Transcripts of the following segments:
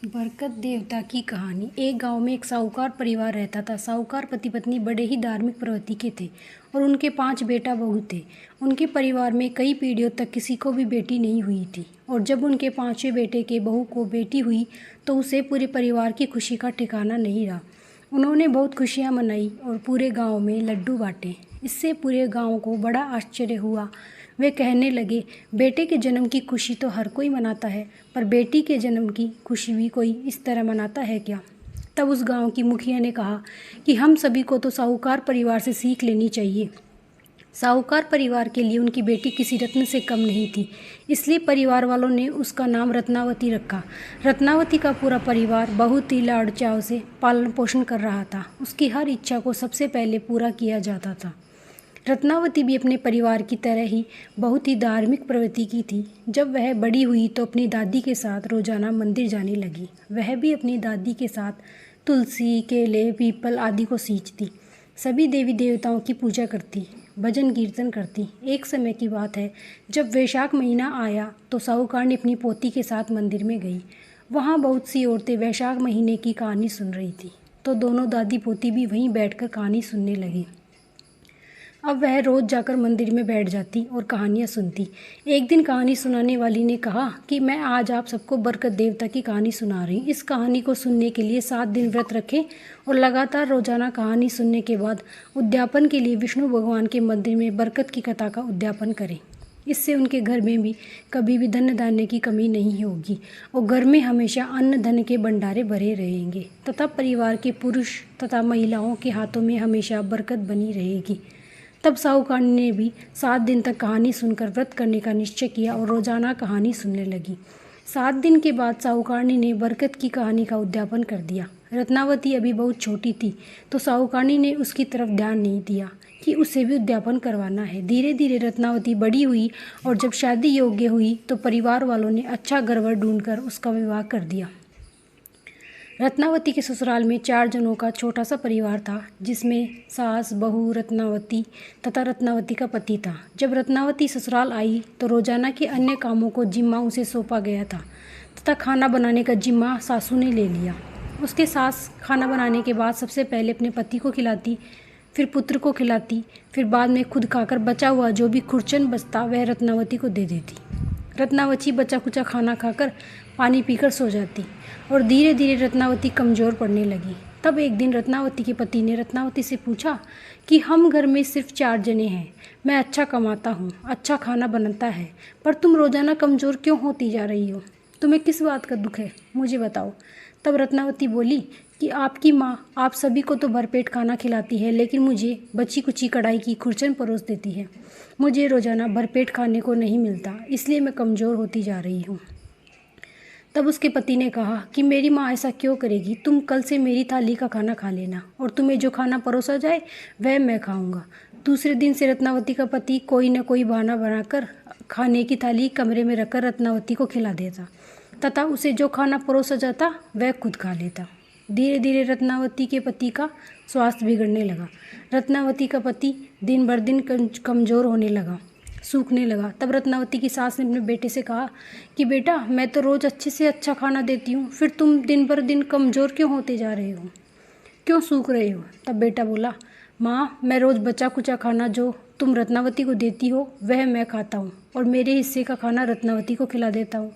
बरकत देवता की कहानी। एक गांव में एक साहूकार परिवार रहता था। साहूकार पति पत्नी बड़े ही धार्मिक प्रवृत्ति के थे और उनके 5 बेटा बहू थे। उनके परिवार में कई पीढ़ियों तक किसी को भी बेटी नहीं हुई थी और जब उनके 5वें बेटे के बहू को बेटी हुई तो उसे पूरे परिवार की खुशी का ठिकाना नहीं रहा। उन्होंने बहुत खुशियाँ मनाई और पूरे गाँव में लड्डू बांटे। इससे पूरे गाँव को बड़ा आश्चर्य हुआ। वे कहने लगे, बेटे के जन्म की खुशी तो हर कोई मनाता है, पर बेटी के जन्म की खुशी भी कोई इस तरह मनाता है क्या? तब उस गांव की मुखिया ने कहा कि हम सभी को तो साहूकार परिवार से सीख लेनी चाहिए। साहूकार परिवार के लिए उनकी बेटी किसी रत्न से कम नहीं थी, इसलिए परिवार वालों ने उसका नाम रत्नावती रखा। रत्नावती का पूरा परिवार बहुत ही लाड़ चाव से पालन पोषण कर रहा था। उसकी हर इच्छा को सबसे पहले पूरा किया जाता था। रत्नावती भी अपने परिवार की तरह ही बहुत ही धार्मिक प्रवृत्ति की थी। जब वह बड़ी हुई तो अपनी दादी के साथ रोजाना मंदिर जाने लगी। वह भी अपनी दादी के साथ तुलसी, केले, पीपल आदि को सींचती, सभी देवी देवताओं की पूजा करती, भजन कीर्तन करती। एक समय की बात है, जब वैशाख महीना आया तो साहूकार ने अपनी पोती के साथ मंदिर में गई। वहाँ बहुत सी औरतें वैशाख महीने की कहानी सुन रही थी, तो दोनों दादी पोती भी वहीं बैठकर कहानी सुनने लगी। अब वह रोज़ जाकर मंदिर में बैठ जाती और कहानियाँ सुनती। एक दिन कहानी सुनाने वाली ने कहा कि मैं आज आप सबको बरकत देवता की कहानी सुना रही हूँ। इस कहानी को सुनने के लिए 7 दिन व्रत रखें और लगातार रोजाना कहानी सुनने के बाद उद्यापन के लिए विष्णु भगवान के मंदिर में बरकत की कथा का उद्यापन करें। इससे उनके घर में भी कभी भी धन धान्य की कमी नहीं होगी और घर में हमेशा अन्न धन के भंडारे भरे रहेंगे तथा परिवार के पुरुष तथा महिलाओं के हाथों में हमेशा बरकत बनी रहेगी। तब साहूकार ने भी 7 दिन तक कहानी सुनकर व्रत करने का निश्चय किया और रोजाना कहानी सुनने लगी। 7 दिन के बाद साहूकारनी ने बरकत की कहानी का उद्यापन कर दिया। रत्नावती अभी बहुत छोटी थी तो साहूकारनी ने उसकी तरफ ध्यान नहीं दिया कि उसे भी उद्यापन करवाना है। धीरे धीरे रत्नावती बड़ी हुई और जब शादी योग्य हुई तो परिवार वालों ने अच्छा घरवर ढूंढकर उसका विवाह कर दिया। रत्नावती के ससुराल में 4 जनों का छोटा सा परिवार था, जिसमें सास, बहू, रत्नावती तथा रत्नावती का पति था। जब रत्नावती ससुराल आई तो रोजाना के अन्य कामों को जिम्मा उसे सौंपा गया था तथा खाना बनाने का जिम्मा सासू ने ले लिया। उसके सास खाना बनाने के बाद सबसे पहले अपने पति को खिलाती, फिर पुत्र को खिलाती, फिर बाद में खुद खाकर बचा हुआ जो भी खुरचन बचता वह रत्नावती को दे देती। रत्नावती बचा कुचा खाना खाकर पानी पीकर सो जाती और धीरे धीरे रत्नावती कमज़ोर पड़ने लगी। तब एक दिन रत्नावती के पति ने रत्नावती से पूछा कि हम घर में सिर्फ 4 जने हैं, मैं अच्छा कमाता हूँ, अच्छा खाना बनता है, पर तुम रोज़ाना कमज़ोर क्यों होती जा रही हो? तुम्हें किस बात का दुख है, मुझे बताओ। तब रत्नावती बोली कि आपकी माँ आप सभी को तो भरपेट खाना खिलाती है, लेकिन मुझे बची कुची कढ़ाई की खुरचन परोस देती है। मुझे रोज़ाना भरपेट खाने को नहीं मिलता, इसलिए मैं कमज़ोर होती जा रही हूँ। तब उसके पति ने कहा कि मेरी माँ ऐसा क्यों करेगी, तुम कल से मेरी थाली का खाना खा लेना और तुम्हें जो खाना परोसा जाए वह मैं खाऊंगा। दूसरे दिन से रत्नावती का पति कोई न कोई बहाना बनाकर खाने की थाली कमरे में रखकर रत्नावती को खिला देता तथा उसे जो खाना परोसा जाता वह खुद खा लेता। धीरे धीरे रत्नावती के पति का स्वास्थ्य बिगड़ने लगा। रत्नावती का पति दिन भर दिन कमज़ोर होने लगा, सूखने लगा। तब रत्नावती की सास ने अपने बेटे से कहा कि बेटा, मैं तो रोज़ अच्छे से अच्छा खाना देती हूँ, फिर तुम दिन भर दिन कमज़ोर क्यों होते जा रहे हो, क्यों सूख रहे हो? तब बेटा बोला, माँ, मैं रोज़ बचा कुचा खाना जो तुम रत्नावती को देती हो वह मैं खाता हूँ और मेरे हिस्से का खाना रत्नावती को खिला देता हूँ।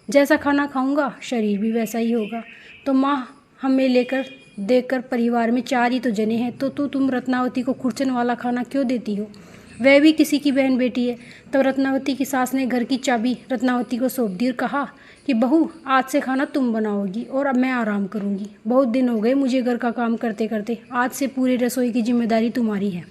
जैसा खाना खाऊंगा शरीर भी वैसा ही होगा। तो माँ, हमें लेकर देखकर परिवार में 4 ही तो जने हैं, तो तुम रत्नावती को खुरचन वाला खाना क्यों देती हो? वह भी किसी की बहन बेटी है। तब रत्नावती की सास ने घर की चाबी रत्नावती को सौंप दी और कहा कि बहू, आज से खाना तुम बनाओगी और अब मैं आराम करूंगी। बहुत दिन हो गए मुझे घर का काम करते करते, आज से पूरी रसोई की जिम्मेदारी तुम्हारी है।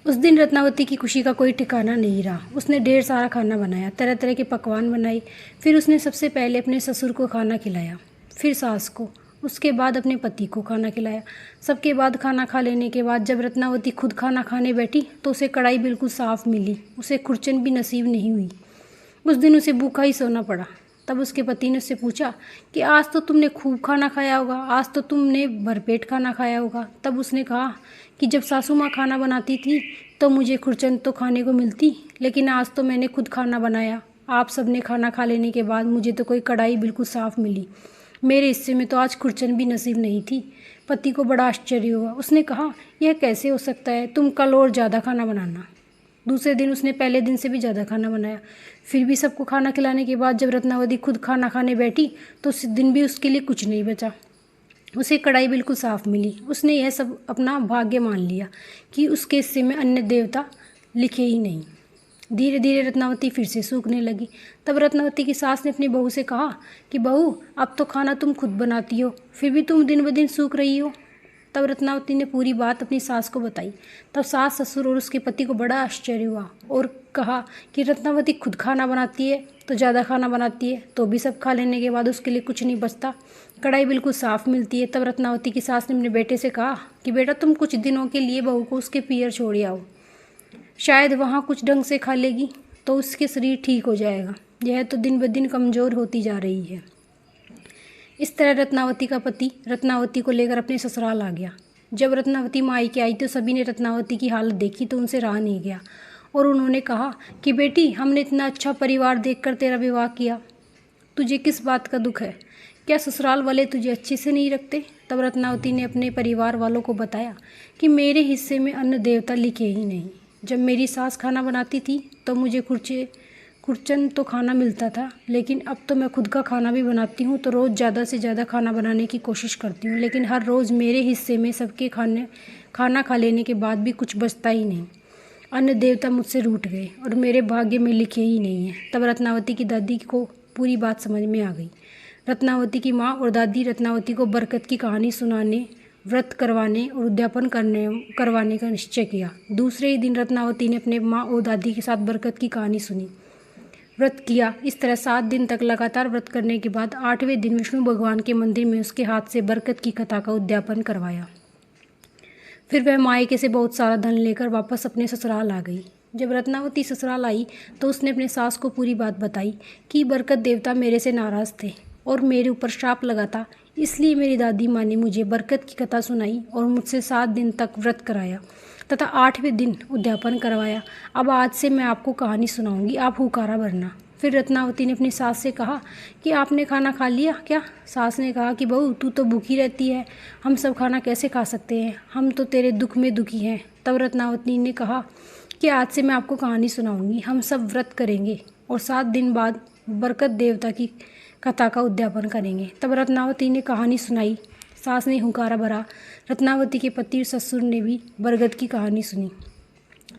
उस दिन रत्नावती की खुशी का कोई ठिकाना नहीं रहा। उसने ढेर सारा खाना बनाया, तरह तरह के पकवान बनाए। फिर उसने सबसे पहले अपने ससुर को खाना खिलाया, फिर सास को, उसके बाद अपने पति को खाना खिलाया। सबके बाद खाना खा लेने के बाद जब रत्नावती खुद खाना खाने बैठी तो उसे कढ़ाई बिल्कुल साफ़ मिली, उसे खुरचन भी नसीब नहीं हुई। उस दिन उसे भूखा ही सोना पड़ा। तब उसके पति ने उससे पूछा कि आज तो तुमने खूब खाना खाया होगा, आज तो तुमने भरपेट खाना खाया होगा। तब उसने कहा कि जब सासू माँ खाना बनाती थी तो मुझे खुरचन तो खाने को मिलती, लेकिन आज तो मैंने खुद खाना बनाया, आप सब ने खाना खा लेने के बाद मुझे तो कोई कढ़ाई बिल्कुल साफ़ मिली। मेरे हिस्से में तो आज खुरचन भी नसीब नहीं थी। पति को बड़ा आश्चर्य हुआ। उसने कहा, यह कैसे हो सकता है? तुम कल और ज़्यादा खाना बनाना। दूसरे दिन उसने पहले दिन से भी ज़्यादा खाना बनाया। फिर भी सबको खाना खिलाने के बाद जब रत्नावती खुद खाना खाने बैठी तो उस दिन भी उसके लिए कुछ नहीं बचा। उसे कढ़ाई बिल्कुल साफ मिली। उसने यह सब अपना भाग्य मान लिया कि उसके हिस्से में अन्य देवता लिखे ही नहीं। धीरे धीरे रत्नावती फिर से सूखने लगी। तब रत्नावती की सास ने अपनी बहू से कहा कि बहू, अब तो खाना तुम खुद बनाती हो, फिर भी तुम दिन ब दिन सूख रही हो। तब रत्नावती ने पूरी बात अपनी सास को बताई। तब सास, ससुर और उसके पति को बड़ा आश्चर्य हुआ और कहा कि रत्नावती खुद खाना बनाती है तो ज़्यादा खाना बनाती है, तो भी सब खा लेने के बाद उसके लिए कुछ नहीं बचता। कढ़ाई बिल्कुल साफ मिलती है। तब रत्नावती की सास ने अपने बेटे से कहा कि बेटा, तुम कुछ दिनों के लिए बहू को उसके पियर छोड़ आओ, शायद वहाँ कुछ ढंग से खा लेगी तो उसके शरीर ठीक हो जाएगा। यह तो दिन ब दिन कमज़ोर होती जा रही है। इस तरह रत्नावती का पति रत्नावती को लेकर अपने ससुराल आ गया। जब रत्नावती मायके आई तो सभी ने रत्नावती की हालत देखी तो उनसे रहा नहीं गया और उन्होंने कहा कि बेटी, हमने इतना अच्छा परिवार देखकर तेरा विवाह किया, तुझे किस बात का दुख है? क्या ससुराल वाले तुझे अच्छे से नहीं रखते? तब रत्नावती ने अपने परिवार वालों को बताया कि मेरे हिस्से में अन्न देवता लिखे ही नहीं। जब मेरी सास खाना बनाती थी तो मुझे खुरचन तो खाना मिलता था, लेकिन अब तो मैं खुद का खाना भी बनाती हूँ तो रोज़ ज़्यादा से ज़्यादा खाना बनाने की कोशिश करती हूँ, लेकिन हर रोज़ मेरे हिस्से में सबके खाना खा लेने के बाद भी कुछ बचता ही नहीं। अन्न देवता मुझसे रूठ गए और मेरे भाग्य में लिखे ही नहीं है। तब रत्नावती की दादी को पूरी बात समझ में आ गई। रत्नावती की माँ और दादी रत्नावती को बरकत की कहानी सुनाने, व्रत करवाने और उद्यापन करवाने का निश्चय किया। दूसरे ही दिन रत्नावती ने अपने माँ और दादी के साथ बरकत की कहानी सुनी, व्रत किया। इस तरह 7 दिन तक लगातार व्रत करने के बाद 8वें दिन विष्णु भगवान के मंदिर में उसके हाथ से बरकत की कथा का उद्यापन करवाया। फिर वह मायके से बहुत सारा धन लेकर वापस अपने ससुराल आ गई। जब रत्नावती ससुराल आई तो उसने अपने सास को पूरी बात बताई कि बरकत देवता मेरे से नाराज़ थे और मेरे ऊपर श्राप लगा था, इसलिए मेरी दादी माँ ने मुझे बरकत की कथा सुनाई और मुझसे 7 दिन तक व्रत कराया तथा 8वें दिन उद्यापन करवाया। अब आज से मैं आपको कहानी सुनाऊंगी, आप हुकारा भरना। फिर रत्नावती ने अपनी सास से कहा कि आपने खाना खा लिया क्या? सास ने कहा कि बहू, तू तो भूखी रहती है, हम सब खाना कैसे खा सकते हैं, हम तो तेरे दुख में दुखी हैं। तब रत्नावती ने कहा कि आज से मैं आपको कहानी सुनाऊंगी, हम सब व्रत करेंगे और 7 दिन बाद बरकत देवता की कथा का उद्यापन करेंगे। तब रत्नावती ने कहानी सुनाई, सास ने हुंकारा भरा। रत्नावती के पति और ससुर ने भी बरगद की कहानी सुनी।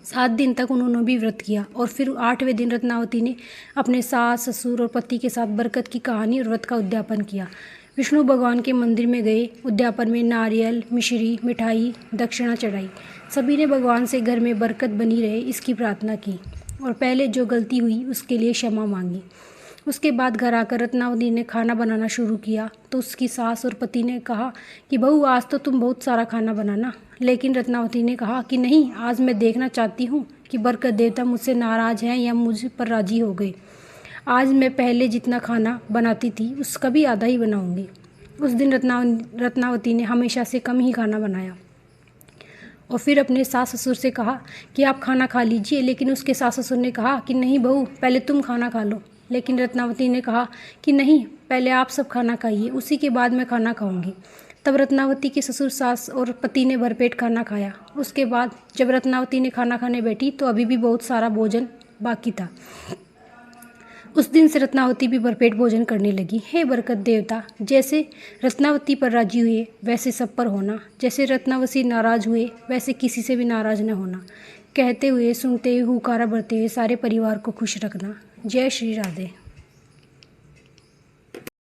7 दिन तक उन्होंने भी व्रत किया और फिर 8वें दिन रत्नावती ने अपने सास, ससुर और पति के साथ बरकत की कहानी और व्रत का उद्यापन किया। विष्णु भगवान के मंदिर में गए। उद्यापन में नारियल, मिश्री, मिठाई, दक्षिणा चढ़ाई। सभी ने भगवान से घर में बरकत बनी रहे इसकी प्रार्थना की और पहले जो गलती हुई उसके लिए क्षमा मांगी। उसके बाद घर आकर रत्नावती ने खाना बनाना शुरू किया तो उसकी सास और पति ने कहा कि बहू, आज तो तुम बहुत सारा खाना बनाना। लेकिन रत्नावती ने कहा कि नहीं, आज मैं देखना चाहती हूँ कि बरकत देवता मुझसे नाराज़ हैं या मुझ पर राजी हो गए। आज मैं पहले जितना खाना बनाती थी उसका भी आधा ही बनाऊँगी। उस दिन रत्नावती ने हमेशा से कम ही खाना बनाया और फिर अपने सास ससुर से कहा कि आप खाना खा लीजिए, लेकिन उसके सास ससुर ने कहा कि नहीं बहू, पहले तुम खाना खा लो। लेकिन रत्नावती ने कहा कि नहीं, पहले आप सब खाना खाइए, उसी के बाद मैं खाना खाऊंगी। तब रत्नावती के ससुर, सास और पति ने भरपेट खाना खाया। उसके बाद जब रत्नावती ने खाना खाने बैठी तो अभी भी बहुत सारा भोजन बाकी था। उस दिन से रत्नावती भी भरपेट भोजन करने लगी। हे बरकत देवता, जैसे रत्नावती पर राजी हुए वैसे सब पर होना, जैसे रत्नावती नाराज़ हुए वैसे किसी से भी नाराज़ न होना। कहते हुए, सुनते हुए, हुकारा भरते हुए सारे परिवार को खुश रखना। जय श्री राधे।